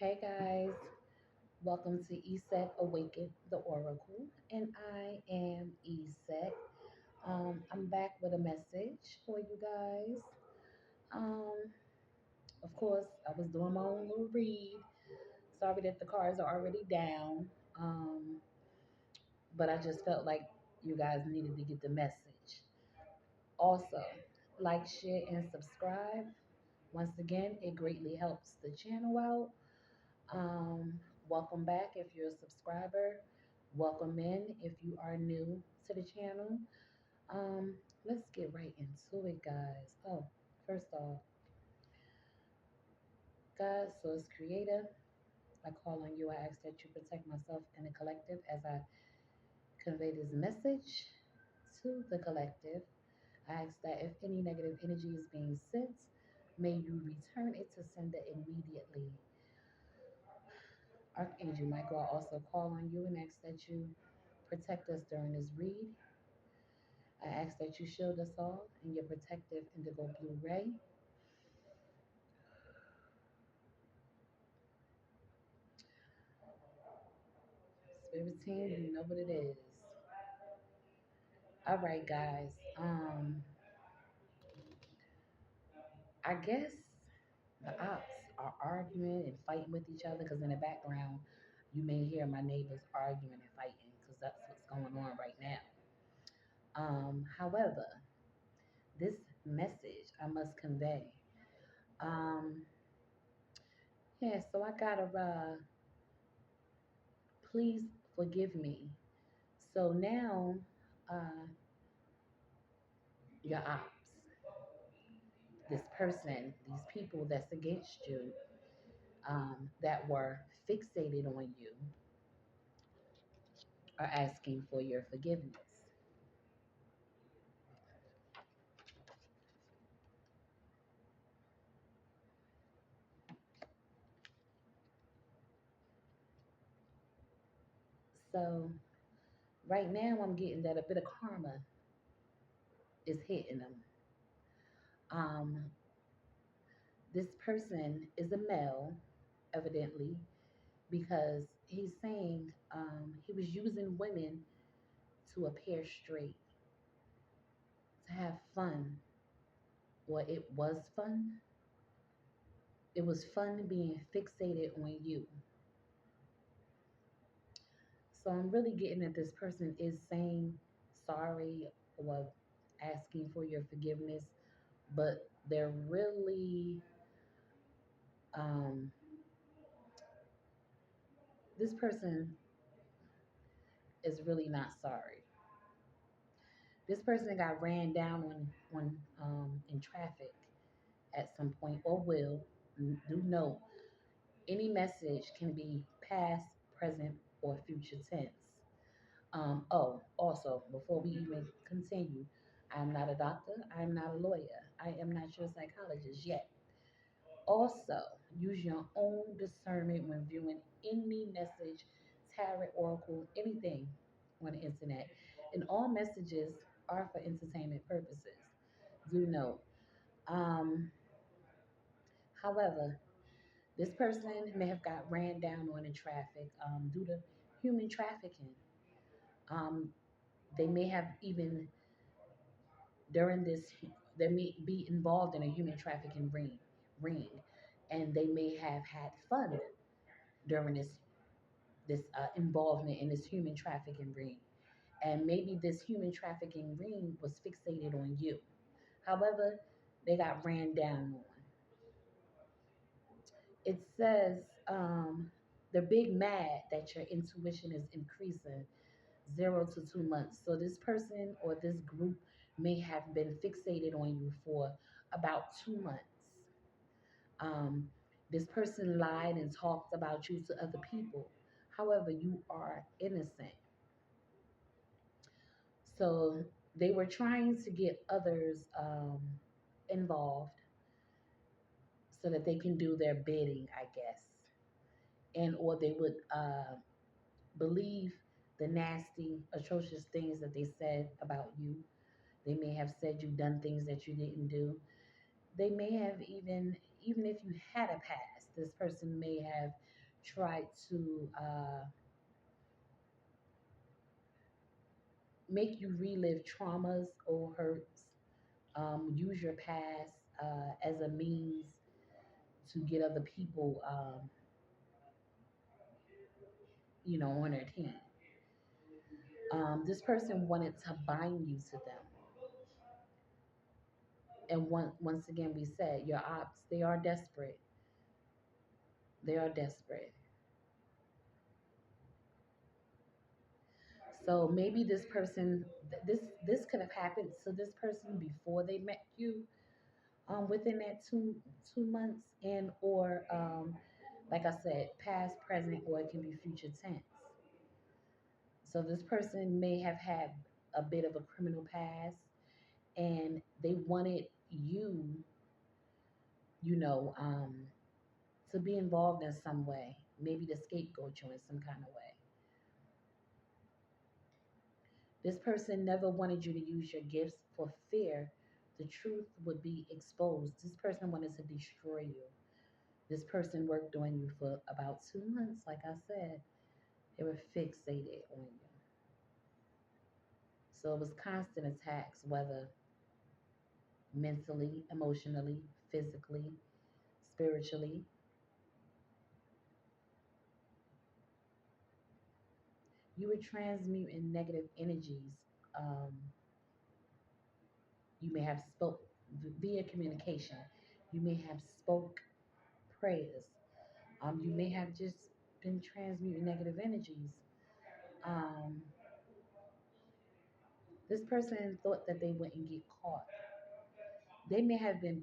Hey guys, welcome to ESET Awaken the Oracle, and I am ESET. I'm back with a message for you guys. Um, of course, I was doing my own little read. Sorry that the cards are already down, but I just felt like you guys needed to get the message. Also, like, share, and subscribe. Once again, it greatly helps the channel out. Um, Welcome back if you're a subscriber. Welcome in if you are new to the channel. Um, let's get right into it, guys. Oh, first off, God, Source Creator, I call on you. I ask that you protect myself and the collective as I convey this message to the collective. I ask that if any negative energy is being sent, may you return it to sender immediately. Archangel Michael, I also call on you and ask that you protect us during this read. I ask that you shield us all in your protective indigo blue ray. Spirit team, you know what it is. All right, guys. I guess the ops are arguing and fighting with each other because in the background, you may hear my neighbors arguing and fighting because that's what's going on right now. However, this message I must convey. Um, yeah, so I gotta please forgive me. So now, uh, your ops, this person, these people that's against you, that were fixated on you, are asking for your forgiveness. So right now, I'm getting that a bit of karma is hitting them. Um, this person is a male, evidently, because he's saying he was using women to appear straight, to have fun, or it was fun. It was fun being fixated on you. So I'm really getting that this person is saying sorry or asking for your forgiveness, but they're really, um, this person is really not sorry. This person got ran down on in traffic at some point, or will. Do note any message can be past, present, or future tense. Also, before we even continue, I'm not a doctor. I'm not a lawyer. I am not your psychologist yet. Also, use your own discernment when viewing any message, tarot, oracle, anything on the internet. And all messages are for entertainment purposes. Do note. Um, However, this person may have got ran down on in traffic due to human trafficking. Um, they may have even during this they may be involved in a human trafficking ring and they may have had fun during this involvement in this human trafficking ring, and maybe this human trafficking ring was fixated on you. However, they got ran down on. It says they're big mad that your intuition is increasing 0 to 2 months. So this person or this group may have been fixated on you for about 2 months. Um, this person lied and talked about you to other people. However, you are innocent. So they were trying to get others involved so that they can do their bidding, I guess, and or they would believe the nasty, atrocious things that they said about you. They may have said you done things that you didn't do. They may have even if you had a past, this person may have try to make you relive traumas or hurts, use your past as a means to get other people, on their team. This person wanted to bind you to them. And once again, we said your ops, they are desperate. They are desperate. So maybe this person, this could have happened to this person before they met you, within that two months, and or like I said, past, present, or it can be future tense. So this person may have had a bit of a criminal past, and they wanted you, you know, to be involved in some way, maybe to scapegoat you in some kind of way. This person never wanted you to use your gifts for fear the truth would be exposed. This person wanted to destroy you. This person worked on you for about 2 months, like I said. They were fixated on you. So it was constant attacks, whether mentally, emotionally, physically, spiritually. You were transmuting negative energies. Um, you may have spoke via communication. You may have spoke prayers. You may have just been transmuting negative energies. Um, this person thought that they wouldn't get caught. They may have been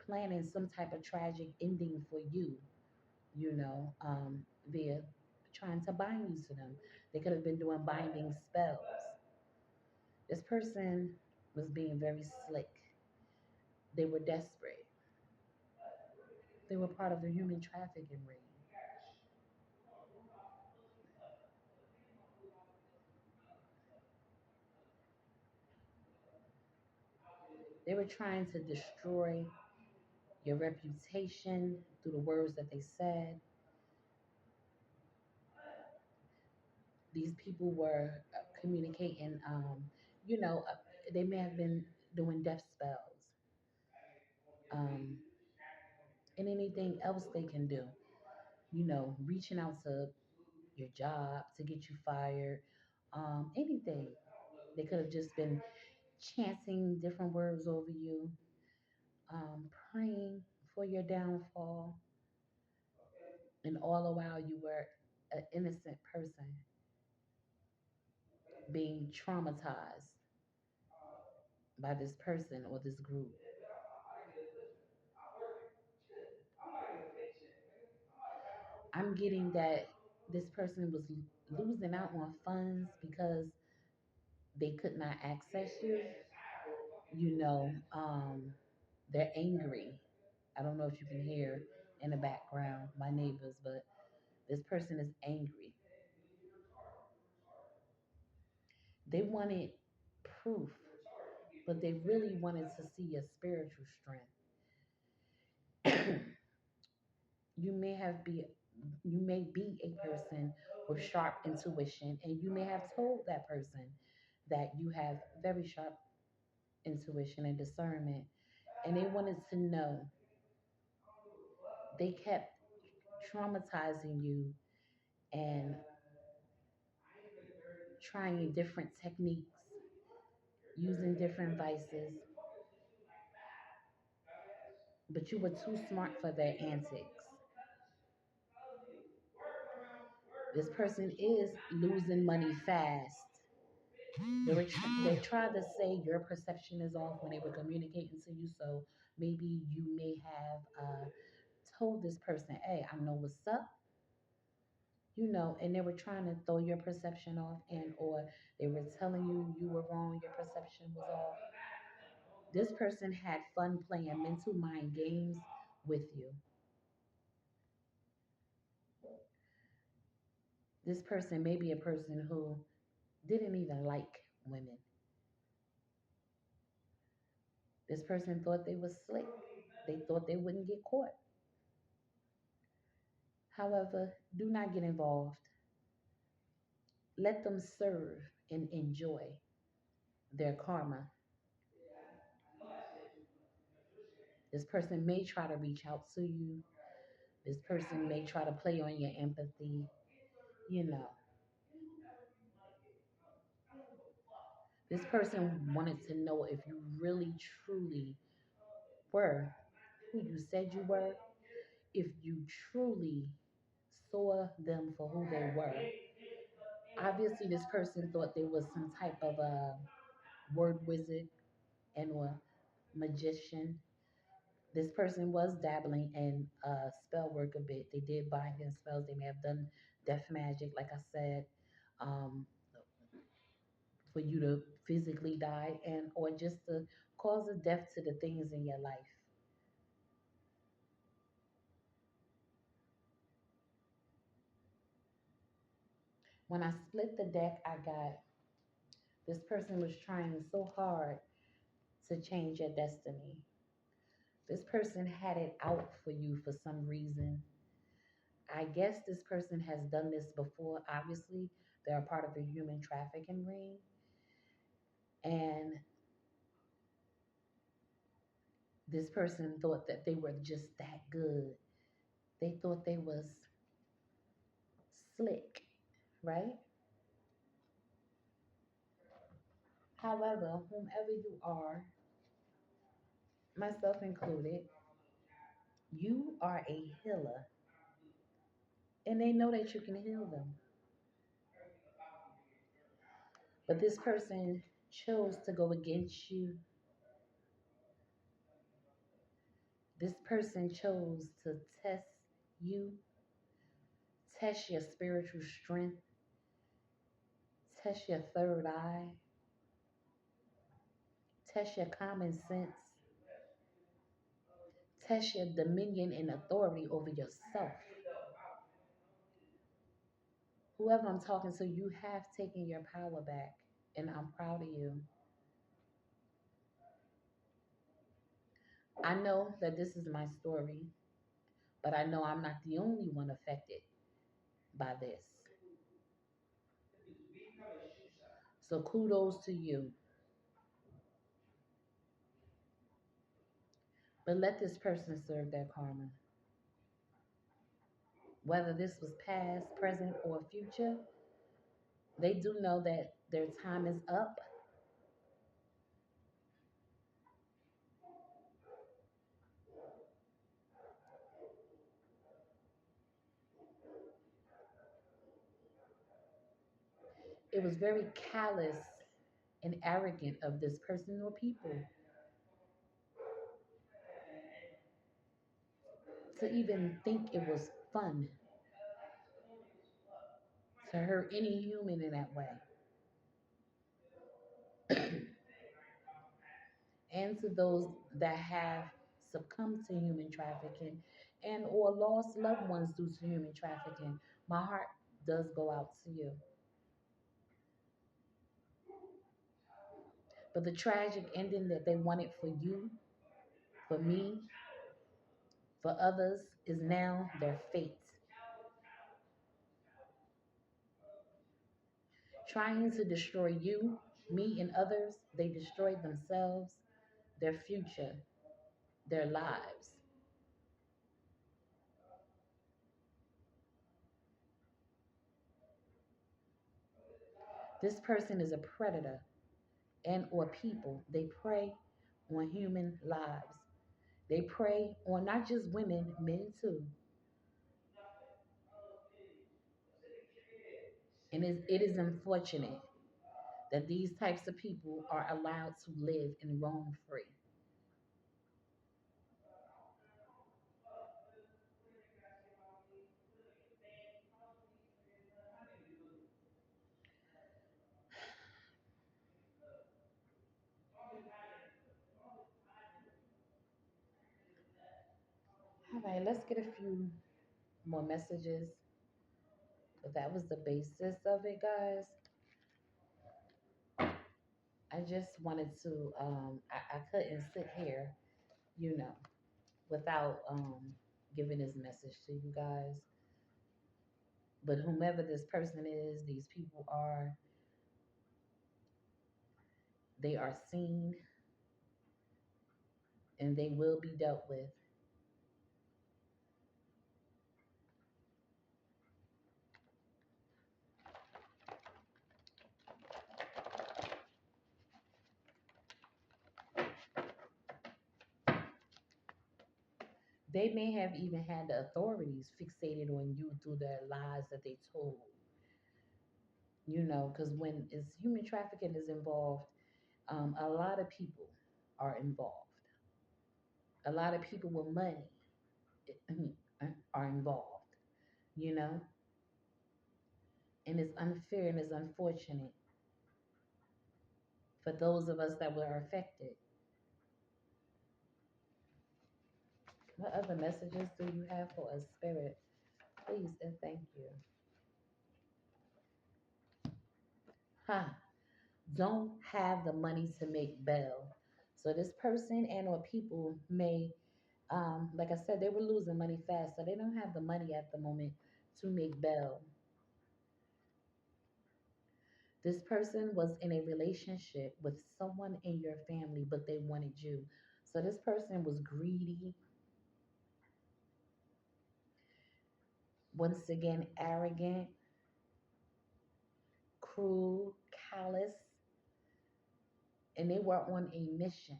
planning some type of tragic ending for you, via trying to bind you to them. They could have been doing binding spells. This person was being very slick. They were desperate. They were part of the human trafficking ring. They were trying to destroy your reputation through the words that they said. These people were communicating, they may have been doing death spells, um, and anything else they can do, reaching out to your job to get you fired, anything. They could have just been chanting different words over you, praying for your downfall, and all the while you were an innocent person being traumatized by this person or this group. I'm getting that this person was losing out on funds because they could not access you. You know, they're angry. I don't know if you can hear in the background my neighbors, but this person is angry. They wanted proof, but they really wanted to see your spiritual strength. you may have be you may be a person with sharp intuition, and you may have told that person that you have very sharp intuition and discernment, and they wanted to know. They kept traumatizing you and trying different techniques, using different vices, but you were too smart for their antics. This person is losing money fast. They tried to say your perception is off when they were communicating to you, so maybe you may have told this person, "Hey, I know what's up," and they were trying to throw your perception off, and or they were telling you you were wrong, your perception was off. This person had fun playing mental mind games with you. This person may be a person who didn't even like women. This person thought they was slick. They thought they wouldn't get caught. However, do not get involved. Let them serve and enjoy their karma. This person may try to reach out to you. This person may try to play on your empathy. You know, this person wanted to know if you really truly were who you said you were, if you truly saw them for who they were. Obviously, this person thought they was some type of a word wizard and or magician. This person was dabbling in spell work a bit. They did binding spells. They may have done death magic, like I said, um, for you to physically die and or just to cause a death to the things in your life. When I split the deck, I got this person was trying so hard to change your destiny. This person had it out for you for some reason. I guess this person has done this before. Obviously, they're a part of a human trafficking ring. And this person thought that they were just that good. They thought they was slick, right? However, whomever you are, myself included, you are a healer. And they know that you can heal them. But this person chose to go against you. This person chose to test you, test your spiritual strength, test your third eye, test your common sense, test your dominion and authority over yourself. Whoever I'm talking to, you have taken your power back, and I'm proud of you. I know that this is my story, but I know I'm not the only one affected by this. So kudos to you. But let this person serve their karma. Whether this was past, present, or future, they do know that their time is up. It was very callous and arrogant of this person or people to even think it was fun to hurt any human in that way. And to those that have succumbed to human trafficking and or lost loved ones due to human trafficking, my heart does go out to you. But the tragic ending that they wanted for you, for me, for others is now their fate. Trying to destroy you, me, and others, they destroyed themselves, their future, their lives. This person is a predator and or people. They prey on human lives. They prey on not just women, men too. And it is unfortunate that these types of people are allowed to live and roam free. All right, let's get a few more messages. But that was the basis of it, guys. I just wanted to, I couldn't sit here, you know, without giving this message to you guys. But whomever this person is, these people are, they are seen and they will be dealt with. They may have even had the authorities fixated on you through the lies that they told, because when it's human trafficking is involved, a lot of people are involved. A lot of people with money are involved, you know, and it's unfair and it's unfortunate for those of us that were affected. What other messages do you have for us, Spirit? Please and thank you. Huh. Don't have the money to make bail. So this person and or people may, like I said, they were losing money fast, so they don't have the money at the moment to make bail. This person was in a relationship with someone in your family, but they wanted you. So this person was greedy, once again, arrogant, cruel, callous, and they were on a mission.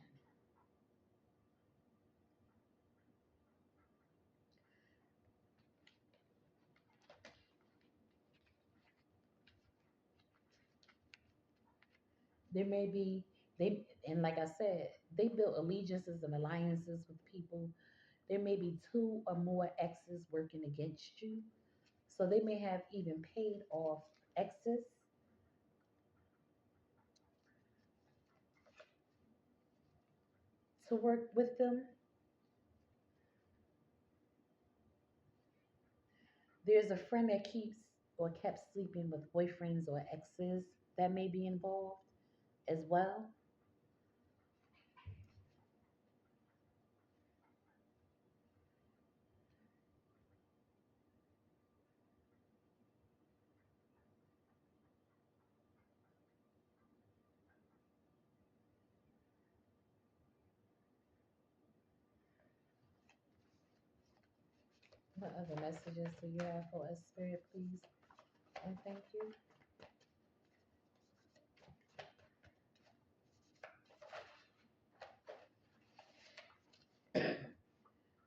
There may be, and like I said, they built allegiances and alliances with people. There may be two or more exes working against you. So they may have even paid off exes to work with them. There's a friend that keeps or kept sleeping with boyfriends or exes that may be involved as well. What other messages do you have for us, Spirit, please? And thank you.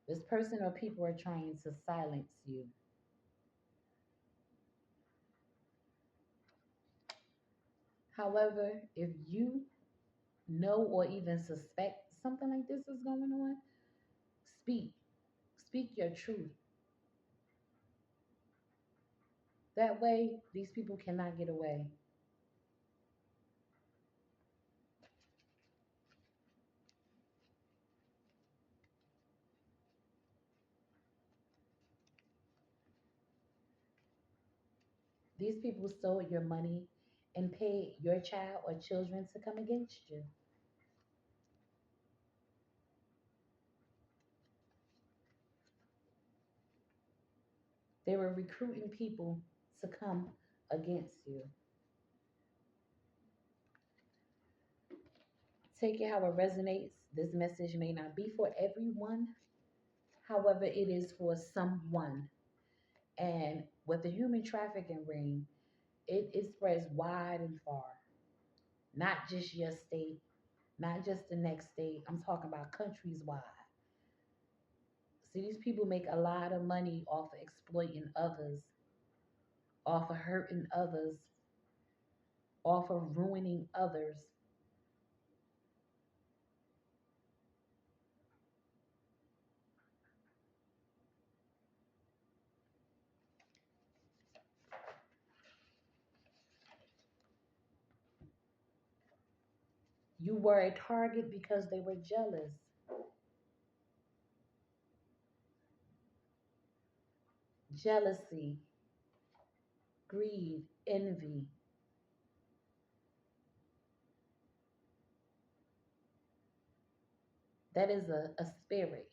This person or people are trying to silence you. However, if you know or even suspect something like this is going on, speak. Speak your truth. That way, these people cannot get away. These people stole your money and paid your child or children to come against you. They were recruiting people to come against you. Take it how it resonates. This message may not be for everyone, however, it is for someone. And with the human trafficking ring, it spreads wide and far, not just your state, not just the next state. I'm talking about countries wide. See, these people make a lot of money off of exploiting others, off of hurting others, off of ruining others. You were a target because they were jealous. Jealousy, greed, envy. That is a spirit.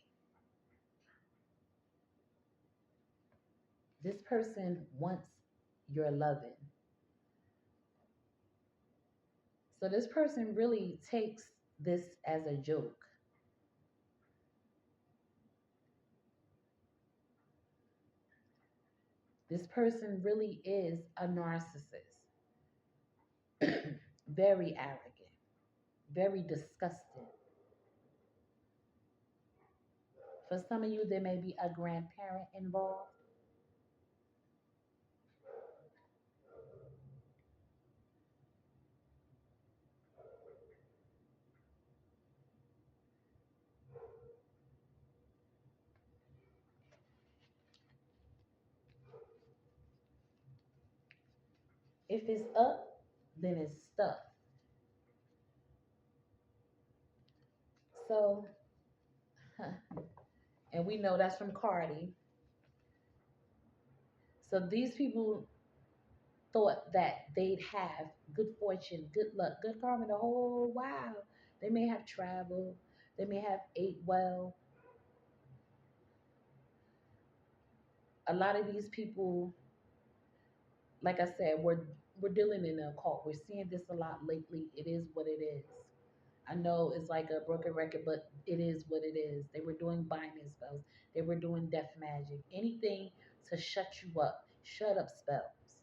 This person wants your loving. So this person really takes this as a joke. This person really is a narcissist, very arrogant, very disgusting. For some of you, there may be a grandparent involved. If it's up, then it's stuck. So, and we know that's from Cardi. So these people thought that they'd have good fortune, good luck, good karma the whole while. They may have traveled, they may have ate well. A lot of these people, like I said, we're dealing in a cult. We're seeing this a lot lately. It is what it is. I know it's like a broken record, but it is what it is. They were doing binding spells. They were doing death magic. Anything to shut you up. Shut up spells.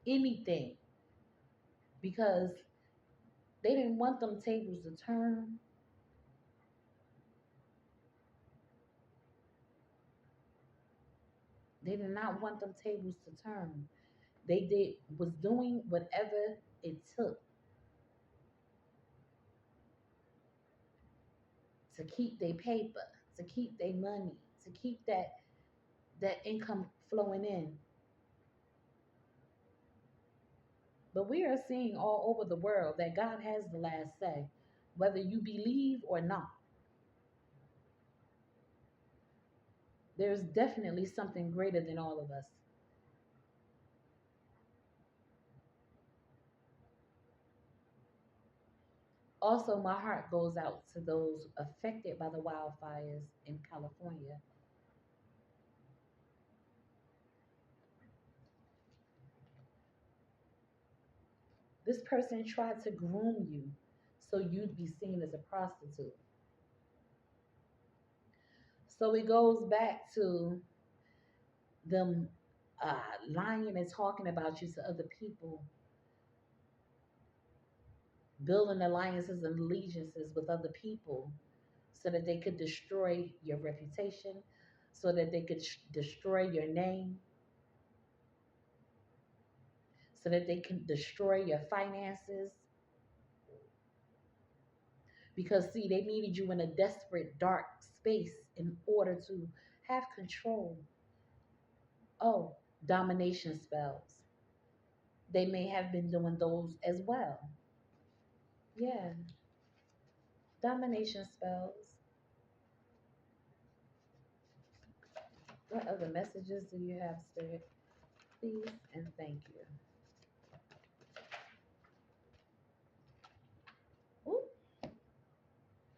Anything. Because they didn't want them tables to turn. They did not want them tables to turn. They did was doing whatever it took to keep their paper, to keep their money, to keep that income flowing in. But we are seeing all over the world that God has the last say, whether you believe or not. There's definitely something greater than all of us. Also, my heart goes out to those affected by the wildfires in California. This person tried to groom you so you'd be seen as a prostitute. So it goes back to them lying and talking about you to other people, building alliances and allegiances with other people so that they could destroy your reputation, so that they could destroy your name, so that they can destroy your finances. Because, see, they needed you in a desperate, dark space in order to have control. Oh, domination spells. They may have been doing those as well. Yeah, domination spells. What other messages do you have, Spirit? Please and thank you. Ooh,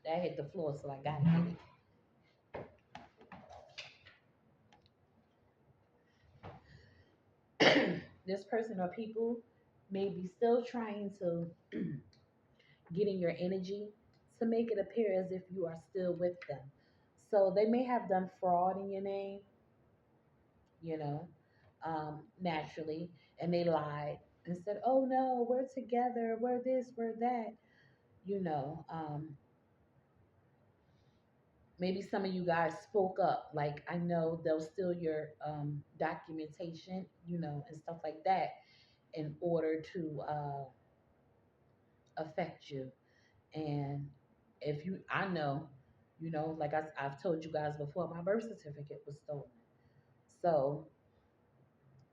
that hit the floor, so I gotta get it. This person or people may be still trying to get in your energy to make it appear as if you are still with them. So they may have done fraud in your name, you know, naturally, and they lied and said, "Oh no, we're together, we're this, we're that." You know, maybe some of you guys spoke up. Like, I know they'll steal your documentation, and stuff like that in order to affect you. And if you, I know, like I've told you guys before, my birth certificate was stolen. So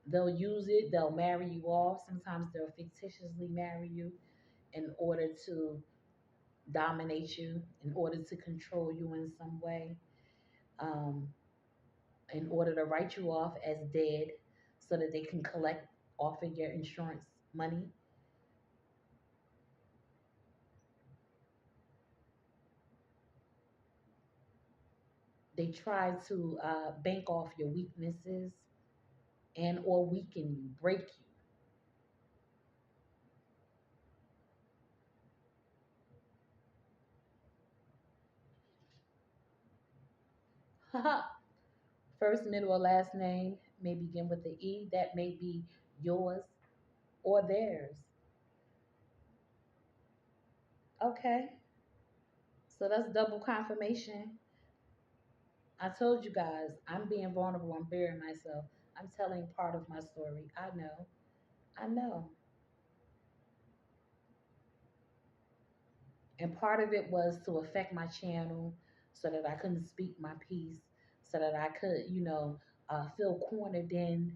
they'll use it, they'll marry you off. Sometimes they'll fictitiously marry you in order to dominate you, in order to control you in some way, um, in order to write you off as dead so that they can collect off of your insurance money. They try to bank off your weaknesses and or weaken you, break you. First, middle, or last name may begin with the E. That may be yours or theirs. Okay, so that's double confirmation. I told you guys, I'm being vulnerable. I'm bearing myself. I'm telling part of my story. I know. I know. And part of it was to affect my channel so that I couldn't speak my piece, so that I could, feel cornered in,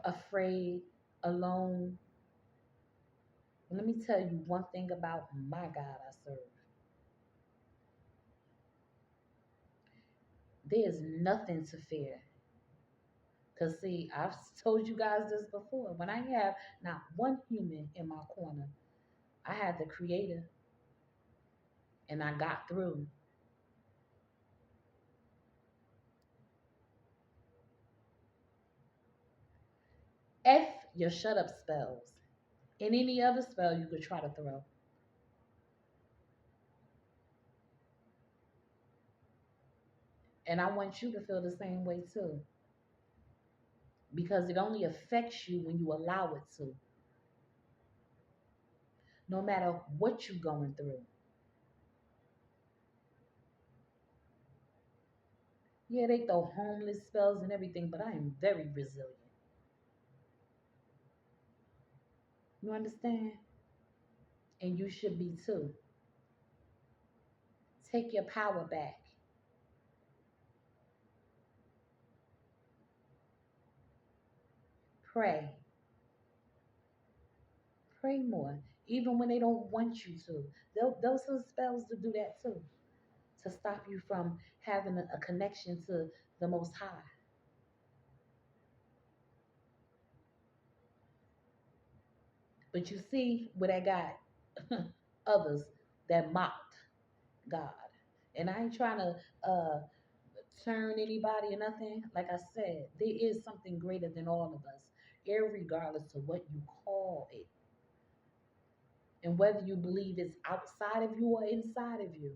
afraid, alone. Let me tell you one thing about my God I serve. There's nothing to fear. Because, see, I've told you guys this before. When I have not one human in my corner, I had the Creator and I got through. F your shut up spells and any other spell you could try to throw. And I want you to feel the same way too. Because it only affects you when you allow it to, no matter what you're going through. Yeah, they throw homeless spells and everything, but I am very resilient. You understand? And you should be too. Take your power back. Pray. Pray more. Even when they don't want you to. Those are spells to do that too. To stop you from having a connection to the Most High. But you see where I got others that mocked God. And I ain't trying to turn anybody or nothing. Like I said, there is something greater than all of us, irregardless of what you call it. And whether you believe it's outside of you or inside of you,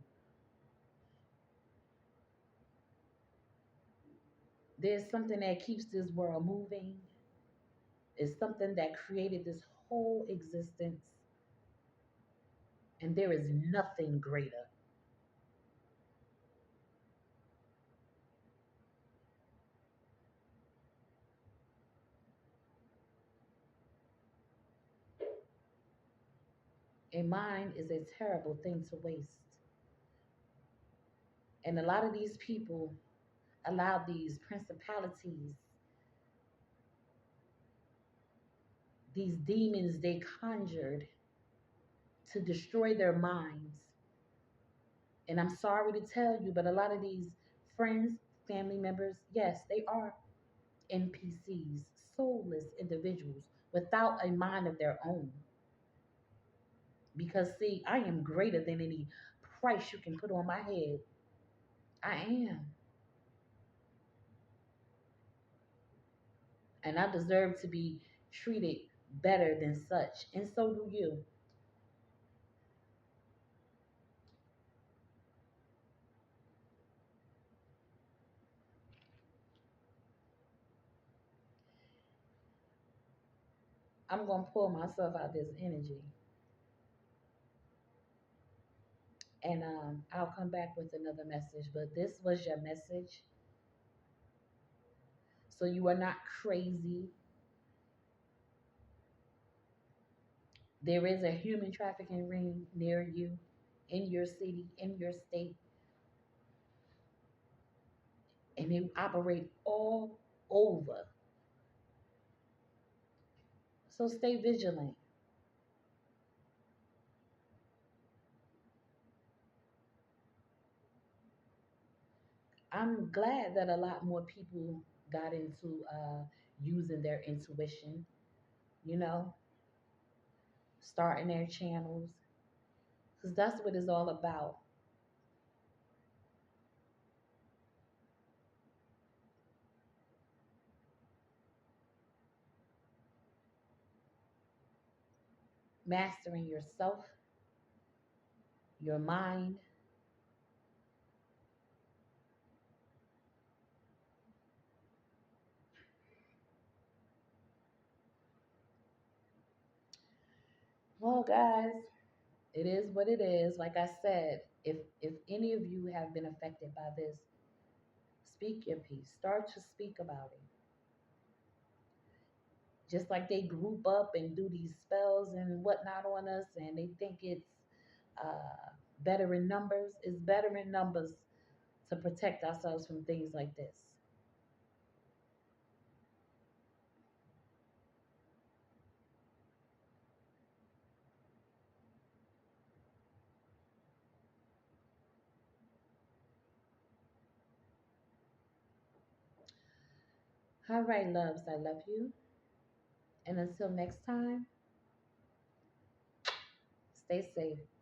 there's something that keeps this world moving. It's something that created this whole existence. And there is nothing greater. And mind is a terrible thing to waste. And a lot of these people allow these principalities, these demons they conjured to destroy their minds. And I'm sorry to tell you, but a lot of these friends, family members, yes, they are NPCs, soulless individuals without a mind of their own. Because, see, I am greater than any price you can put on my head. I am. And I deserve to be treated better than such. And so do you. I'm going to pull myself out this energy. And I'll come back with another message. But this was your message. So you are not crazy. There is a human trafficking ring near you, in your city, in your state, and they operate all over. So stay vigilant. I'm glad that a lot more people got into using their intuition, you know, starting their channels, because that's what it's all about. mastering yourself, your mind. Well, guys, it is what it is. Like I said, if any of you have been affected by this, speak your piece. Start to speak about it. Just like they group up and do these spells and whatnot on us, and they think it's better in numbers. It's better in numbers to protect ourselves from things like this. All right, loves, I love you. And until next time, stay safe.